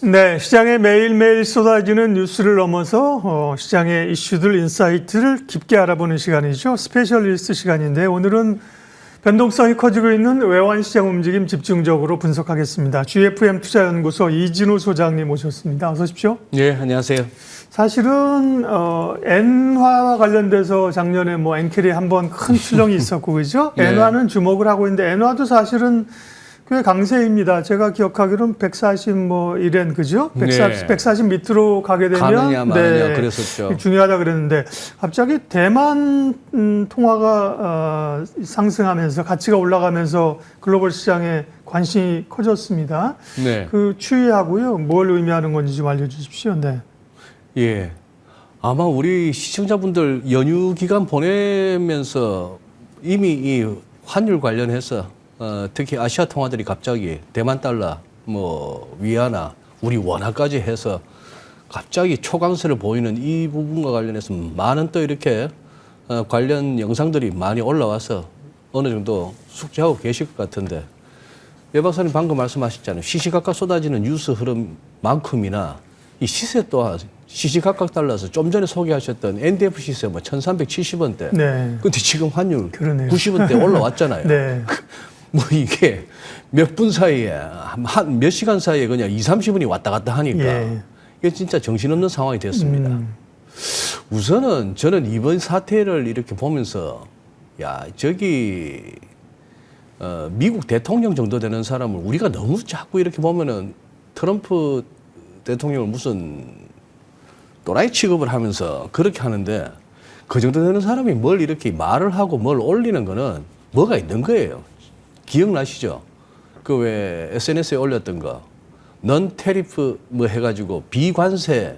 네, 시장에 매일매일 쏟아지는 뉴스를 넘어서 시장의 이슈들, 인사이트를 깊게 알아보는 시간이죠. 스페셜리스트 시간인데 오늘은 변동성이 커지고 있는 외환시장 움직임 집중적으로 분석하겠습니다. GFM 투자연구소 이진우 소장님 모셨습니다. 어서 오십시오. 네, 안녕하세요. 사실은 엔화와 관련돼서 작년에 뭐 엔켈이 한번 큰 출렁이 있었고 그죠? 네. 엔화는 주목을 하고 있는데 엔화도 사실은 꽤 강세입니다. 제가 기억하기로는 140 뭐 이렌 그죠? 140 밑으로 가게 되면 가느냐 마느냐 그랬었죠. 중요하다 그랬는데 갑자기 대만 통화가 상승하면서 가치가 올라가면서 글로벌 시장에 관심이 커졌습니다. 네. 그 추이하고요. 뭘 의미하는 건지 좀 알려주십시오. 네. 예. 아마 우리 시청자분들 연휴 기간 보내면서 이미 이 환율 관련해서 특히 아시아 통화들이 갑자기 대만 달러, 뭐 위안화, 우리 원화까지 해서 갑자기 초강세를 보이는 이 부분과 관련해서 많은 또 이렇게 관련 영상들이 많이 올라와서 어느 정도 숙지하고 계실 것 같은데 예 박사님 방금 말씀하셨잖아요. 시시각각 쏟아지는 뉴스 흐름만큼이나 이 시세 또한 시시각각 달라서 좀 전에 소개하셨던 NDF 시세 뭐 1370원대. 네. 근데 지금 환율 그러네요. 90원대 올라왔잖아요. 네. 뭐 이게 몇 분 사이에 한 몇 시간 사이에 그냥 2, 30분이 왔다 갔다 하니까 예. 이게 진짜 정신없는 상황이 됐습니다. 우선은 저는 이번 사태를 이렇게 보면서 야 저기 미국 대통령 정도 되는 사람을 우리가 너무 자꾸 이렇게 보면은 트럼프 대통령을 무슨 또라이 취급을 하면서 그렇게 하는데 그 정도 되는 사람이 뭘 이렇게 말을 하고 뭘 올리는 거는 뭐가 있는 거예요. 기억나시죠? 그 왜 SNS에 올렸던 거. 넌 테리프 뭐 해가지고 비관세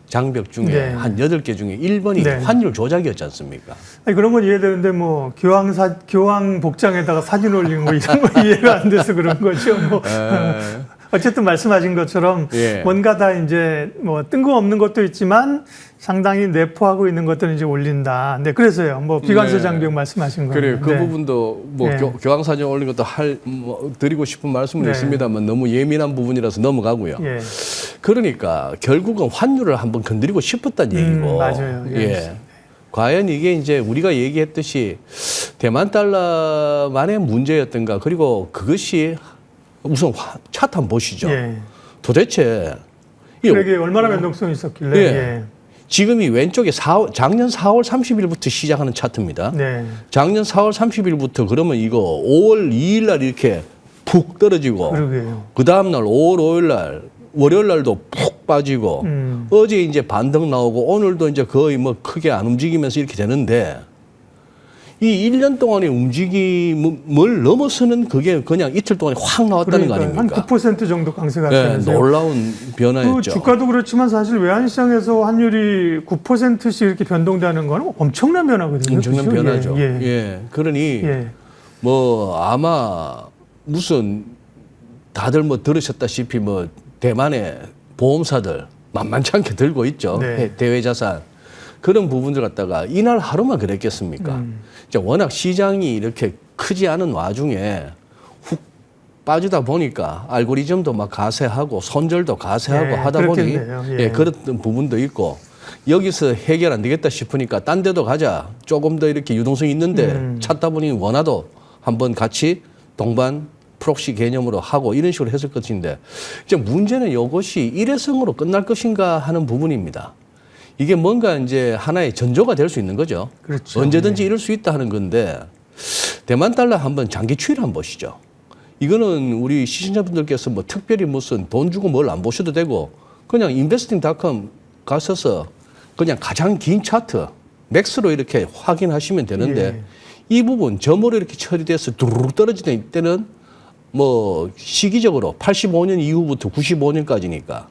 장벽 중에 네. 한 8개 중에 1번이 네. 환율 조작이었지 않습니까? 아니, 그런 건 이해되는데 뭐 교황 복장에다가 사진 올리는 거 이런 거 이해가 안 돼서 그런 거죠. 뭐. 어쨌든 말씀하신 것처럼 예. 뭔가 다 이제 뭐 뜬금없는 것도 있지만 상당히 내포하고 있는 것들은 이제 올린다. 네, 그래서요. 뭐 비관세 네. 장벽 말씀하신 거예요. 그래요. 그 부분도 뭐 네. 교황 사진 올린 것도 드리고 싶은 말씀은 네. 있습니다만 너무 예민한 부분이라서 넘어가고요. 예. 그러니까 결국은 환율을 한번 건드리고 싶었다는 얘기고. 맞아요. 예. 예. 과연 이게 이제 우리가 얘기했듯이 대만 달러만의 문제였던가 그리고 그것이 우선 차트 한번 보시죠. 예. 도대체 그게 얼마나 변동성이 있었길래. 예. 예. 지금이 왼쪽에 작년 4월 30일부터 시작하는 차트입니다. 네. 작년 4월 30일부터 그러면 이거 5월 2일 날 이렇게 푹 떨어지고 그러게요. 그 다음 날 5월 5일 날 월요일 날도 푹 빠지고 어제 이제 반등 나오고 오늘도 이제 거의 뭐 크게 안 움직이면서 이렇게 되는데 이 1년 동안의 움직임을 넘어서는 그게 그냥 이틀 동안에 확 나왔다는 거 그러니까 아닙니까? 한 9% 정도 강세가 네, 되면서 놀라운 그 변화였죠. 주가도 그렇지만 사실 외환시장에서 환율이 9%씩 이렇게 변동되는 건 엄청난 변화거든요. 엄청난 그렇죠? 변화죠. 예. 예. 그러니 예. 뭐 아마 무슨 다들 뭐 들으셨다시피 뭐 대만의 보험사들 만만치 않게 들고 있죠. 네. 대외 자산. 그런 부분들 갖다가 이날 하루만 그랬겠습니까? 이제 워낙 시장이 이렇게 크지 않은 와중에 훅 빠지다 보니까 알고리즘도 막 가세하고 손절도 가세하고 예, 하다 보니 그렇겠네요. 예. 예, 그런 부분도 있고 여기서 해결 안 되겠다 싶으니까 딴 데도 가자. 조금 더 이렇게 유동성이 있는데 찾다 보니 원화도 한번 같이 동반 프록시 개념으로 하고 이런 식으로 했을 것인데 이제 문제는 이것이 일회성으로 끝날 것인가 하는 부분입니다. 이게 뭔가 이제 하나의 전조가 될 수 있는 거죠. 그렇죠. 언제든지 이럴 수 있다 하는 건데 대만 달러 한번 장기 추이를 한번 보시죠. 이거는 우리 시청자분들께서 뭐 특별히 무슨 돈 주고 뭘 안 보셔도 되고 그냥 investing.com 가셔서 그냥 가장 긴 차트 맥스로 이렇게 확인하시면 되는데 예. 이 부분 점으로 이렇게 처리돼서 두루룩 떨어지는 때는 뭐 시기적으로 85년 이후부터 95년까지니까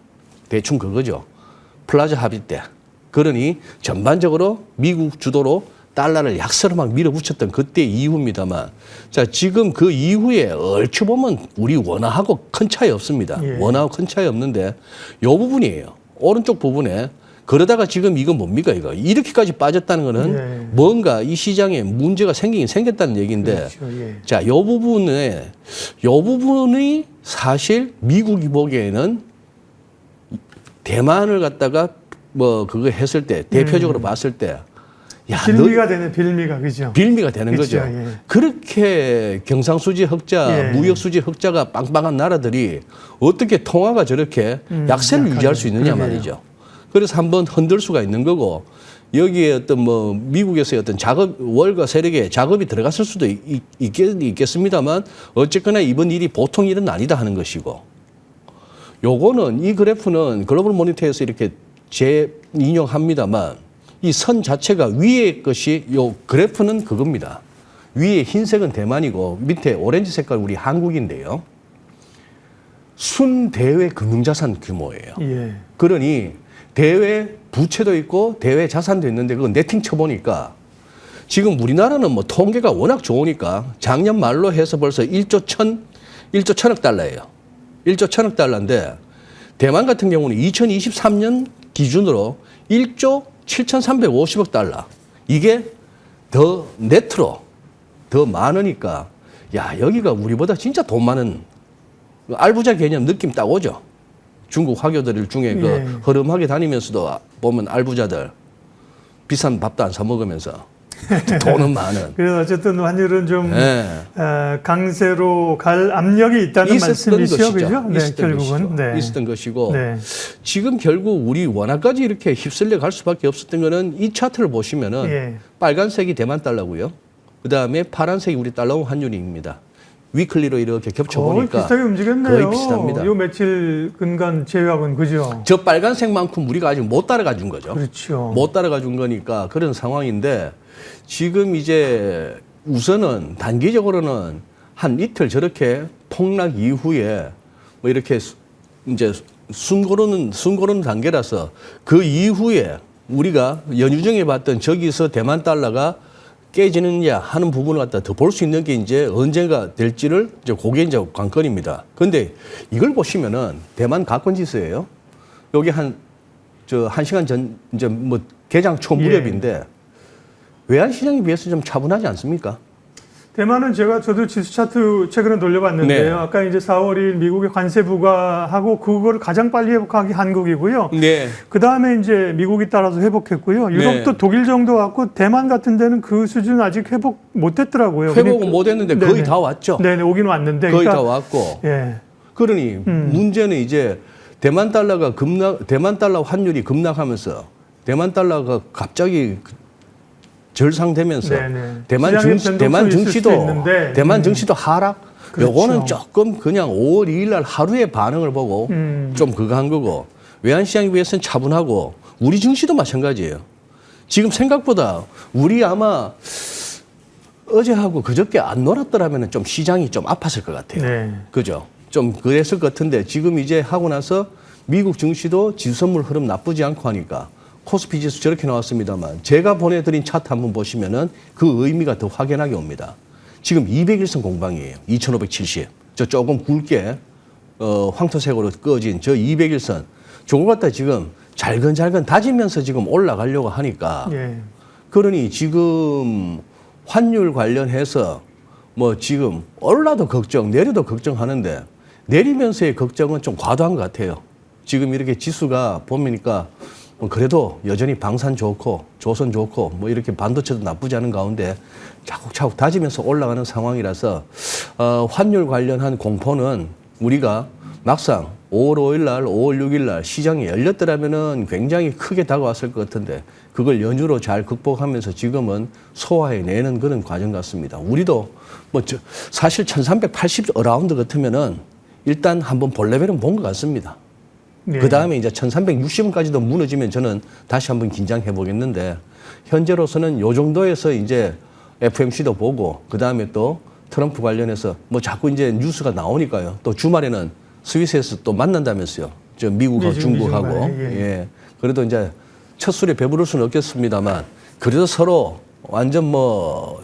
대충 그거죠. 플라자 합의 때. 그러니 전반적으로 미국 주도로 달러를 약세로 막 밀어붙였던 그때 이후입니다만 자 지금 그 이후에 얼추 보면 우리 원화하고 큰 차이 없습니다. 예. 원화하고 큰 차이 없는데 요 부분이에요. 오른쪽 부분에 그러다가 지금 이건 뭡니까 이거 이렇게까지 빠졌다는 거는 예. 뭔가 이 시장에 문제가 생기긴 생겼다는 얘기인데 그렇죠. 예. 자, 요 부분이 사실 미국이 보기에는 대만을 갖다가 뭐 그거 했을 때 대표적으로 봤을 때 야, 빌미가 되는 빌미가 그죠? 빌미가 되는 그렇죠, 거죠. 예. 그렇게 경상수지 흑자, 예. 무역수지 흑자가 빵빵한 나라들이 어떻게 통화가 저렇게 약세를 약하죠. 유지할 수 있느냐 그러게요. 말이죠. 그래서 한번 흔들 수가 있는 거고 여기에 어떤 뭐 미국에서의 어떤 작업 월가 세력에 작업이 들어갔을 수도 있겠습니다만 어쨌거나 이번 일이 보통 일은 아니다 하는 것이고 요거는 이 그래프는 글로벌 모니터에서 이렇게 재인용합니다만 이 선 자체가 위에 것이 요 그래프는 그겁니다. 위에 흰색은 대만이고 밑에 오렌지 색깔 우리 한국인데요. 순대외 금융자산 규모예요. 예. 그러니 대외 부채도 있고 대외 자산도 있는데 그거 네팅 쳐보니까 지금 우리나라는 뭐 통계가 워낙 좋으니까 작년 말로 해서 벌써 1조 1000억 달러예요. 1조 1000억 달러인데 대만 같은 경우는 2023년 기준으로 1조 7,350억 달러. 이게 더 네트로 더 많으니까 야 여기가 우리보다 진짜 돈 많은 알부자 개념 느낌 딱 오죠. 중국 화교들 중에 그 예. 허름하게 다니면서도 보면 알부자들 비싼 밥도 안 사 먹으면서 돈은 많은. 그래서 어쨌든 환율은 좀 예. 강세로 갈 압력이 있다는 있었던 말씀이시죠, 것이죠. 그죠? 네, 있었던 결국은. 것이죠. 네. 있었던 것이고 네. 지금 결국 우리 원화까지 이렇게 휩쓸려 갈 수밖에 없었던 거는 이 차트를 보시면은 예. 빨간색이 대만 달러고요. 그 다음에 파란색이 우리 달러 환율입니다. 위클리로 이렇게 겹쳐 거의 보니까 비슷하게 움직였네요. 거의 비슷합니다. 요 며칠 근간 제외하고는 그죠? 저 빨간색만큼 우리가 아직 못 따라가 준 거죠. 그렇죠. 못 따라가 준 거니까 그런 상황인데 지금 이제 우선은 단기적으로는 한 이틀 저렇게 폭락 이후에 뭐 이렇게 이제 숨고르는 단계라서 그 이후에 우리가 연휴 중에 봤던 저기서 대만 달러가 깨지느냐 하는 부분을 갖다 더 볼 수 있는 게 이제 언제가 될지를 이제 그게 이제 관건입니다. 그런데 이걸 보시면은 대만 가권 지수예요. 여기 한 시간 전 이제 뭐 개장 초 무렵인데 외환 시장에 비해서 좀 차분하지 않습니까? 대만은 저도 지수 차트 최근에 돌려봤는데요. 네. 아까 이제 4월 2일 미국의 관세 부과하고 그거를 가장 빨리 회복하기 한국이고요. 네. 그 다음에 이제 미국이 따라서 회복했고요. 유럽도 네. 독일 정도 왔고 대만 같은 데는 그 수준 아직 회복 못했더라고요. 회복은 못했는데 거의 네네. 다 왔죠. 네네 오긴 왔는데. 거의 그러니까, 다 왔고. 예. 그러니 문제는 이제 대만 달러 환율이 급락하면서 대만 달러가 갑자기 절상되면서 네네. 대만 시장의 변동성이 있을 수도 있는데. 대만 증시도 하락. 그렇죠. 요거는 조금 그냥 5월 2일 날 하루의 반응을 보고 좀 그거 한 거고 외환 시장에 비해서는 차분하고 우리 증시도 마찬가지예요. 지금 생각보다 우리 아마 어제하고 그저께 안 놀았더라면 좀 시장이 좀 아팠을 것 같아요. 네. 그죠? 좀 그랬을 것 같은데 지금 이제 하고 나서 미국 증시도 지수선물 흐름 나쁘지 않고 하니까 코스피 지수 저렇게 나왔습니다만 제가 보내드린 차트 한번 보시면은 그 의미가 더 확연하게 옵니다. 지금 200일선 공방이에요. 2570. 저 조금 굵게 황토색으로 꺼진 저 200일선. 저거 갖다 지금 잘근잘근 다지면서 지금 올라가려고 하니까 예. 그러니 지금 환율 관련해서 뭐 지금 올라도 걱정, 내려도 걱정하는데 내리면서의 걱정은 좀 과도한 것 같아요. 지금 이렇게 지수가 보니까 그래도 여전히 방산 좋고 조선 좋고 뭐 이렇게 반도체도 나쁘지 않은 가운데 차곡차곡 다지면서 올라가는 상황이라서 환율 관련한 공포는 우리가 막상 5월 5일 날, 5월 6일 날 시장이 열렸더라면은 굉장히 크게 다가왔을 것 같은데 그걸 연휴로 잘 극복하면서 지금은 소화해내는 그런 과정 같습니다. 우리도 뭐 사실 1380 어라운드 같으면은 일단 한번 볼 레벨은 본 것 같습니다. 네. 그 다음에 이제 1360원까지도 무너지면 저는 다시 한번 긴장해 보겠는데 현재로서는 요 정도에서 이제 FMC도 보고 그 다음에 또 트럼프 관련해서 뭐 자꾸 이제 뉴스가 나오니까요. 또 주말에는 스위스에서 또 만난다면서요. 저 미국하고 중국하고. 예. 그래도 이제 첫 술에 배부를 수는 없겠습니다만 그래도 서로 완전 뭐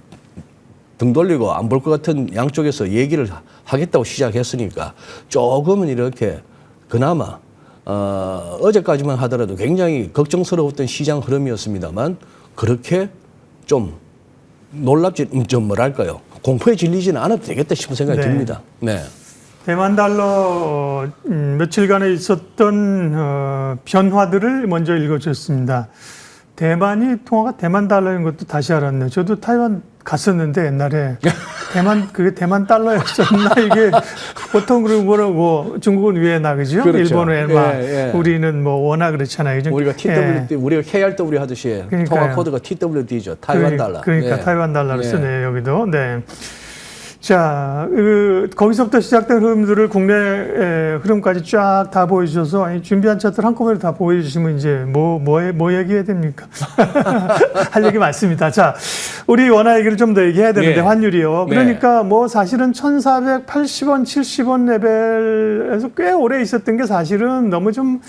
등 돌리고 안 볼 것 같은 양쪽에서 얘기를 하겠다고 시작했으니까 조금은 이렇게 그나마 어제까지만 하더라도 굉장히 걱정스러웠던 시장 흐름이었습니다만 그렇게 좀 놀랍지 좀 뭐랄까요 공포에 질리지는 않아도 되겠다 싶은 생각이 듭니다. 네. 대만 달러 며칠간에 있었던 변화들을 먼저 읽어주셨습니다. 대만이 통화가 대만 달러인 것도 다시 알았네요. 저도 타이완 갔었는데 옛날에 그게 대만 달러였었나 이게 보통 그런 거라고 중국은 위에나 그죠? 그렇죠. 일본은 막 예. 우리는 뭐 워낙 그렇잖아요. 그죠? 우리가 TWD, 우리가 KRW 하듯이 그러니까요. 통화 코드가 TWD죠. 타이완 달러. 그러니까 예. 타이완 달러를 예. 쓰네요, 여기도. 네. 자, 거기서부터 시작된 흐름들을 국내 흐름까지 쫙 다 보여주셔서 준비한 차트를 한꺼번에 다 보여주시면 이제 뭐 얘기해야 됩니까? 할 얘기 많습니다. 자, 우리 원화 얘기를 좀 더 얘기해야 되는데 예. 환율이요. 네. 그러니까 뭐 사실은 1,480원, 70원 레벨에서 꽤 오래 있었던 게 사실은 너무 좀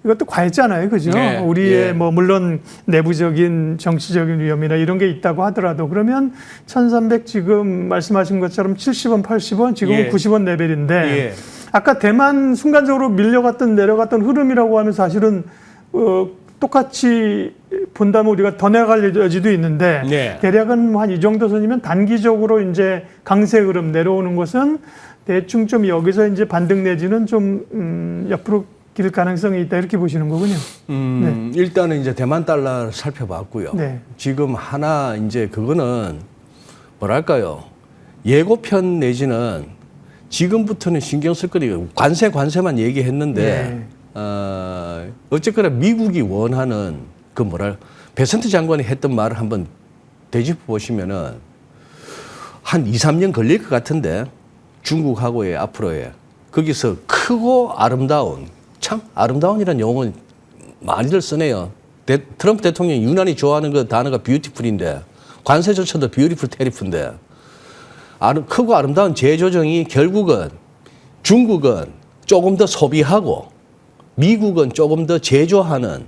이것도 과했잖아요. 그죠? 네. 우리의 예. 뭐 물론 내부적인 정치적인 위험이나 이런 게 있다고 하더라도 그러면 1,300 지금 말씀하신 것처럼 70원, 80원 지금은 예. 90원 레벨인데 예. 아까 대만 순간적으로 내려갔던 흐름이라고 하면 사실은 똑같이 본다면 우리가 더 내려갈 여지도 있는데 네. 대략은 한 이 정도 선이면 단기적으로 이제 강세 흐름 내려오는 것은 대충 좀 여기서 이제 반등 내지는 좀 옆으로 길 가능성이 있다 이렇게 보시는 거군요. 일단은 이제 대만 달러를 살펴봤고요. 네. 지금 하나 이제 그거는 뭐랄까요? 예고편 내지는 지금부터는 신경 쓸 거리가 관세만 얘기했는데 어쨌거나 미국이 원하는 베센트 장관이 했던 말을 한번 되짚어 보시면은 한 2, 3년 걸릴 것 같은데 중국하고의 앞으로의 거기서 크고 아름다운 참 아름다운이라는 용어는 많이들 쓰네요. 트럼프 대통령이 유난히 좋아하는 그 단어가 뷰티풀인데 관세조차도 뷰티풀 테리프인데 크고 아름다운 재조정이 결국은 중국은 조금 더 소비하고 미국은 조금 더 제조하는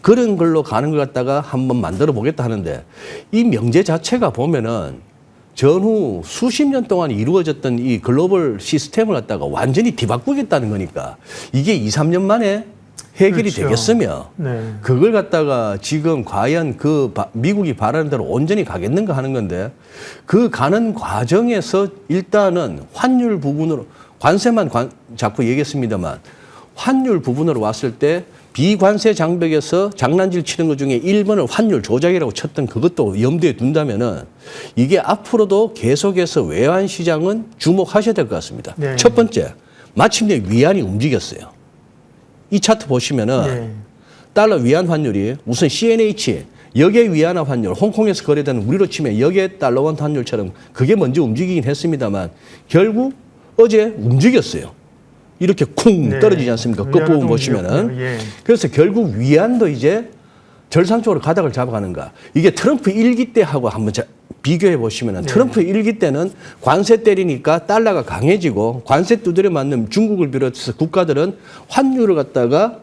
그런 걸로 가는 것 같다가 한번 만들어 보겠다 하는데 이 명제 자체가 보면은 전후 수십 년 동안 이루어졌던 이 글로벌 시스템을 갖다가 완전히 뒤바꾸겠다는 거니까 이게 2, 3년 만에 해결이 그렇죠. 되겠으며 네. 그걸 갖다가 지금 과연 미국이 바라는 대로 온전히 가겠는가 하는 건데 그 가는 과정에서 일단은 환율 부분으로 관세만 자꾸 얘기했습니다만 환율 부분으로 왔을 때 비관세 장벽에서 장난질 치는 것 중에 1번을 환율 조작이라고 쳤던 그것도 염두에 둔다면은 이게 앞으로도 계속해서 외환 시장은 주목하셔야 될 것 같습니다. 네. 첫 번째, 마침내 위안이 움직였어요. 이 차트 보시면은 네. 달러 위안 환율이 우선 CNH 역의 위안화 환율, 홍콩에서 거래되는 우리로 치면 역의 달러원 환율처럼 그게 먼저 움직이긴 했습니다만 결국 어제 움직였어요. 이렇게 쿵 네. 떨어지지 않습니까? 끝부분 보시면은. 예. 그래서 결국 위안도 이제 절상적으로 가닥을 잡아가는가. 이게 트럼프 1기 때하고 한번 비교해 보시면은 트럼프 1기 때는 관세 때리니까 달러가 강해지고 관세 두드려 맞는 중국을 비롯해서 국가들은 환율을 갖다가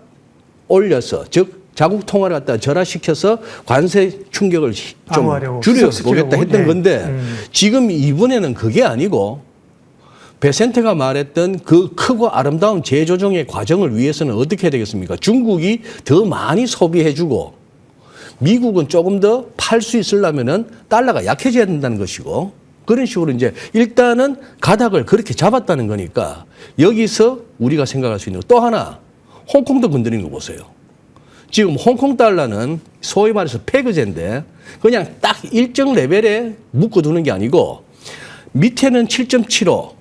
올려서 즉 자국 통화를 갖다가 절하시켜서 관세 충격을 좀 방어하려고, 줄여보겠다 했던 네. 건데 지금 이번에는 그게 아니고 베센트가 말했던 그 크고 아름다운 재조정의 과정을 위해서는 어떻게 해야 되겠습니까? 중국이 더 많이 소비해주고 미국은 조금 더 팔 수 있으려면은 달러가 약해져야 된다는 것이고 그런 식으로 이제 일단은 가닥을 그렇게 잡았다는 거니까 여기서 우리가 생각할 수 있는 또 하나 홍콩도 건드리는 거 보세요. 지금 홍콩 달러는 소위 말해서 페그제인데 그냥 딱 일정 레벨에 묶어두는 게 아니고 밑에는 7.75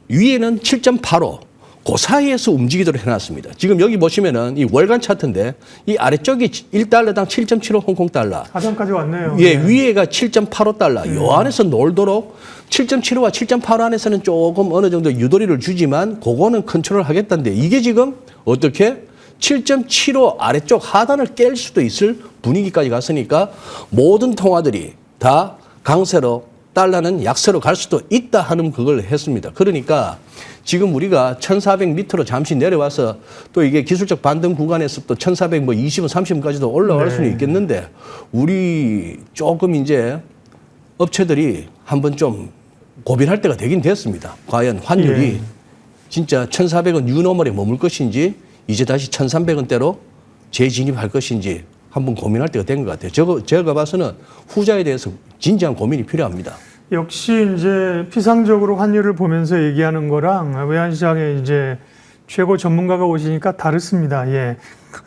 위에는 7.85 그 사이에서 움직이도록 해놨습니다. 지금 여기 보시면은 이 월간 차트인데 이 아래쪽이 1달러당 7.75 홍콩 달러. 하단까지 왔네요. 예, 위에가 7.85 달러. 요 안에서 놀도록 7.75와 7.85 안에서는 조금 어느 정도 유도리를 주지만 그거는 컨트롤 하겠다는데 이게 지금 어떻게 7.75 아래쪽 하단을 깰 수도 있을 분위기까지 갔으니까 모든 통화들이 다 강세로 달러는 약세로 갈 수도 있다 하는 그걸 했습니다. 그러니까 지금 우리가 1,400 밑으로 잠시 내려와서 또 이게 기술적 반등 구간에서 또 1,400 뭐 20원, 30원까지도 올라갈 수는 있겠는데 우리 조금 이제 업체들이 한번 좀 고민할 때가 되긴 됐습니다. 과연 환율이 진짜 1,400원 뉴노멀에 머물 것인지 이제 다시 1,300원대로 재진입할 것인지 한번 고민할 때가 된 것 같아요. 제가 봐서는 후자에 대해서 진지한 고민이 필요합니다. 역시 이제 피상적으로 환율을 보면서 얘기하는 거랑 외환시장에 이제 최고 전문가가 오시니까 다릅니다. 예.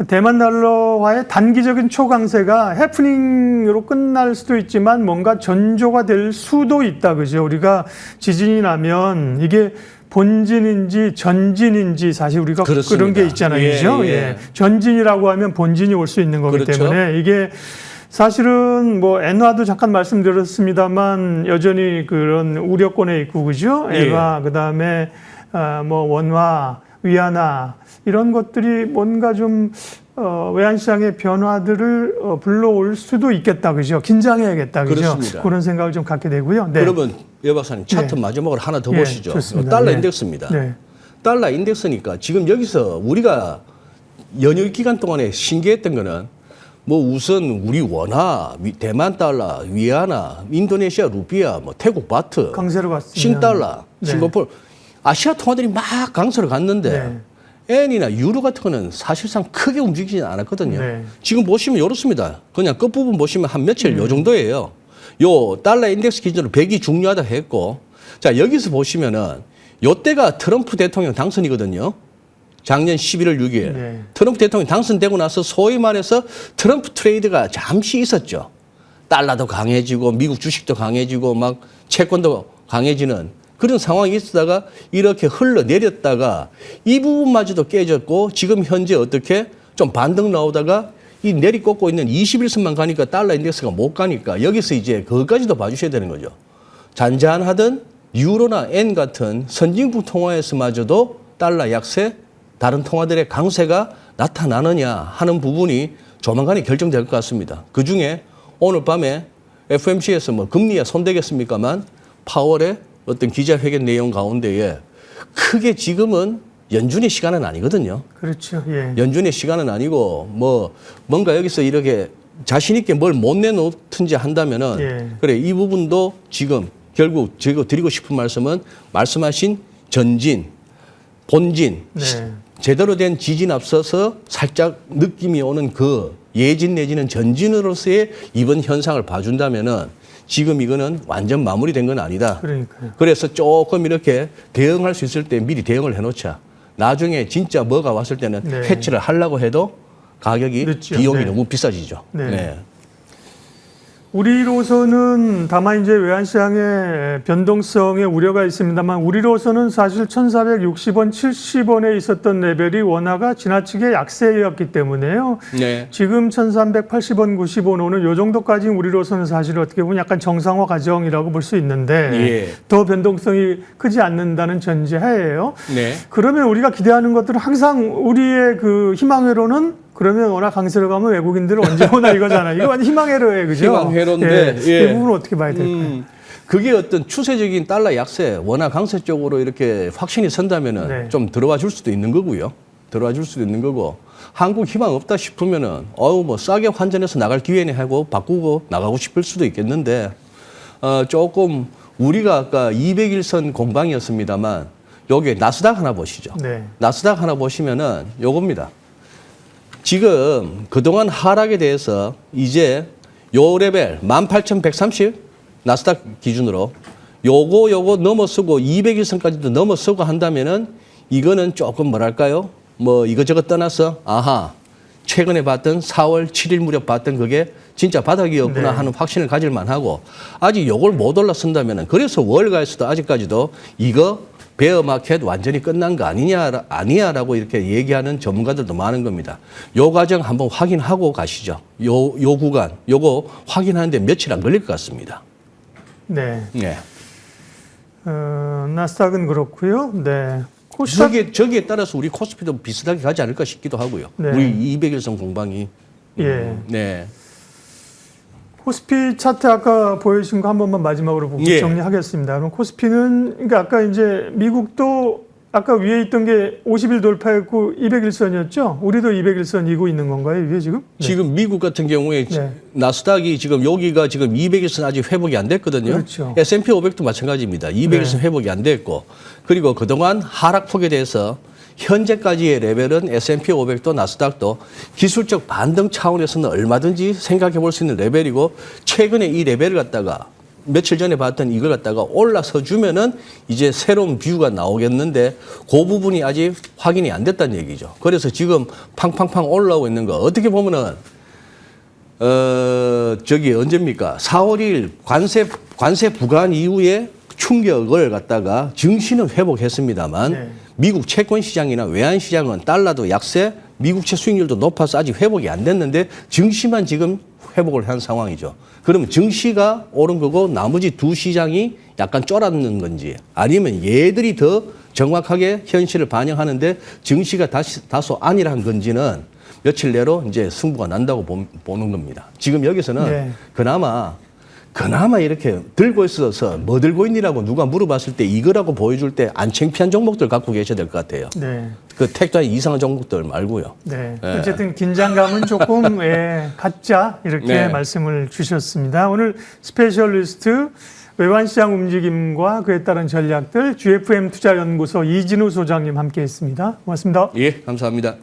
대만 달러화의 단기적인 초강세가 해프닝으로 끝날 수도 있지만 뭔가 전조가 될 수도 있다. 그죠? 우리가 지진이 나면 이게 본진인지 전진인지 사실 우리가 그렇습니다. 그런 게 있잖아요. 예, 그죠? 예. 예. 전진이라고 하면 본진이 올 수 있는 거기 그렇죠. 때문에 이게 사실은 뭐 엔화도 잠깐 말씀드렸습니다만 여전히 그런 우려권에 있고 그죠? 예. 엔화 그다음에 뭐 원화, 위안화 이런 것들이 뭔가 좀 외환시장의 변화들을 불러올 수도 있겠다 그죠? 긴장해야겠다 그죠? 그렇습니다. 그런 생각을 좀 갖게 되고요. 네. 그러면 여 박사님 차트 네. 마지막으로 하나 더 네, 보시죠. 좋습니다. 달러 네. 인덱스입니다. 네. 달러 인덱스니까 지금 여기서 우리가 연휴 기간 동안에 신기했던 거는 뭐 우선 우리 원화, 대만 달러, 위안화, 인도네시아 루피아, 뭐 태국 바트, 강세로 갔습니다. 싱달러, 네. 싱가포르 아시아 통화들이 막 강세를 갔는데 네. 엔이나 유로 같은 거는 사실상 크게 움직이지 않았거든요. 네. 지금 보시면 이렇습니다. 그냥 끝부분 보시면 한 며칠 요 정도예요. 요 달러 인덱스 기준으로 100이 중요하다 했고, 자 여기서 보시면은 요때가 트럼프 대통령 당선이거든요. 작년 11월 6일 네. 트럼프 대통령 당선되고 나서 소위 말해서 트럼프 트레이드가 잠시 있었죠. 달러도 강해지고 미국 주식도 강해지고 막 채권도 강해지는 그런 상황이 있다가 이렇게 흘러내렸다가 이 부분마저도 깨졌고 지금 현재 어떻게 좀 반등 나오다가 이 내리꽂고 있는 21선만 가니까 달러 인덱스가 못 가니까 여기서 이제 그것까지도 봐주셔야 되는 거죠. 잔잔하던 유로나 엔 같은 선진국 통화에서마저도 달러 약세, 다른 통화들의 강세가 나타나느냐 하는 부분이 조만간에 결정될 것 같습니다. 그중에 오늘 밤에 FOMC에서 뭐 금리에 손대겠습니까만 파월의 어떤 기자회견 내용 가운데에 크게 지금은 연준의 시간은 아니거든요. 그렇죠. 예. 연준의 시간은 아니고 뭐 뭔가 여기서 이렇게 자신 있게 뭘 못 내놓든지 한다면은 예. 그래 이 부분도 지금 결국 제가 드리고 싶은 말씀은 말씀하신 전진, 본진 네. 제대로 된 지진 앞서서 살짝 느낌이 오는 그 예진 내지는 전진으로서의 이번 현상을 봐준다면은 지금 이거는 완전 마무리된 건 아니다. 그러니까요. 그래서 조금 이렇게 대응할 수 있을 때 미리 대응을 해놓자. 나중에 진짜 뭐가 왔을 때는 네. 해치를 하려고 해도 가격이 늦죠. 비용이 네. 너무 비싸지죠. 네. 우리로서는 다만 이제 외환시장의 변동성에 우려가 있습니다만 우리로서는 사실 1,460원, 70원에 있었던 레벨이 원화가 지나치게 약세였기 때문에요. 네. 지금 1,380원, 90원 오는 요 정도까지 우리로서는 사실 어떻게 보면 약간 정상화 과정이라고 볼 수 있는데 예. 더 변동성이 크지 않는다는 전제하에요. 네. 그러면 우리가 기대하는 것들은 항상 우리의 그 희망회로는 그러면 워낙 강세로 가면 외국인들은 언제 오나 이거잖아요. 이거 완전 희망회로예요. 그죠? 희망회로인데, 예. 예. 이 부분은 어떻게 봐야 될까요? 그게 어떤 추세적인 달러 약세, 원화 강세 쪽으로 이렇게 확신이 선다면은 네. 좀 들어와 줄 수도 있는 거고요. 들어와 줄 수도 있는 거고. 한국 희망 없다 싶으면은 뭐 싸게 환전해서 나갈 기회네 하고 바꾸고 나가고 싶을 수도 있겠는데 조금 우리가 아까 200일선 공방이었습니다만 요게 나스닥 하나 보시죠. 네. 나스닥 하나 보시면은 요겁니다. 지금 그동안 하락에 대해서 이제 요 레벨 18,130 나스닥 기준으로 요거 넘어서고 200일선까지도 넘어서고 한다면은 이거는 조금 뭐랄까요? 뭐 이것저것 떠나서 아하 최근에 봤던 4월 7일 무렵 봤던 그게 진짜 바닥이었구나 네. 하는 확신을 가질 만하고 아직 요걸 못 올라선다면은 그래서 월가에서도 아직까지도 이거 베어마켓 완전히 끝난 거 아니야라고 이렇게 얘기하는 전문가들도 많은 겁니다. 요 과정 한번 확인하고 가시죠. 요 구간 요거 확인하는데 며칠 안 걸릴 것 같습니다. 네. 네. 나스닥은 그렇고요. 네. 코스닥 저기에 따라서 우리 코스피도 비슷하게 가지 않을까 싶기도 하고요. 네. 우리 200일선 공방이. 예. 네. 코스피 차트 아까 보여주신 거 한 번만 마지막으로 보고 예. 정리하겠습니다. 그럼 코스피는 그러니까 아까 이제 미국도 아까 위에 있던 게 50일 돌파했고 200일선이었죠? 우리도 200일선이고 있는 건가요, 이게 지금? 네. 지금 미국 같은 경우에 네. 나스닥이 지금 여기가 지금 200일선 아직 회복이 안 됐거든요. 그렇죠. S&P 500도 마찬가지입니다. 200일선 회복이 안 됐고 그리고 그동안 하락폭에 대해서 현재까지의 레벨은 S&P 500도 나스닥도 기술적 반등 차원에서는 얼마든지 생각해 볼 수 있는 레벨이고 최근에 이 레벨을 갖다가 며칠 전에 봤던 이걸 갖다가 올라서 주면은 이제 새로운 뷰가 나오겠는데 그 부분이 아직 확인이 안 됐다는 얘기죠. 그래서 지금 팡팡팡 올라오고 있는 거 어떻게 보면은 저기 언제입니까? 4월 2일 관세 부과한 이후에 충격을 갖다가 증시는 회복했습니다만 네. 미국 채권 시장이나 외환 시장은 달러도 약세, 미국채 수익률도 높아서 아직 회복이 안 됐는데 증시만 지금 회복을 한 상황이죠. 그러면 증시가 오른 거고 나머지 두 시장이 약간 쫄았는 건지 아니면 얘들이 더 정확하게 현실을 반영하는데 증시가 다소 안일한 건지는 며칠 내로 이제 승부가 난다고 보는 겁니다. 지금 여기서는 네. 그나마 이렇게 들고 있어서 뭐 들고 있니라고 누가 물어봤을 때 이거라고 보여줄 때 안 창피한 종목들 갖고 계셔야 될 것 같아요. 네. 그 택도한 이상한 종목들 말고요. 네. 예. 어쨌든 긴장감은 조금 갖자 이렇게 네. 말씀을 주셨습니다. 오늘 스페셜리스트 외환시장 움직임과 그에 따른 전략들 GFM 투자연구소 이진우 소장님 함께했습니다. 고맙습니다. 예, 감사합니다.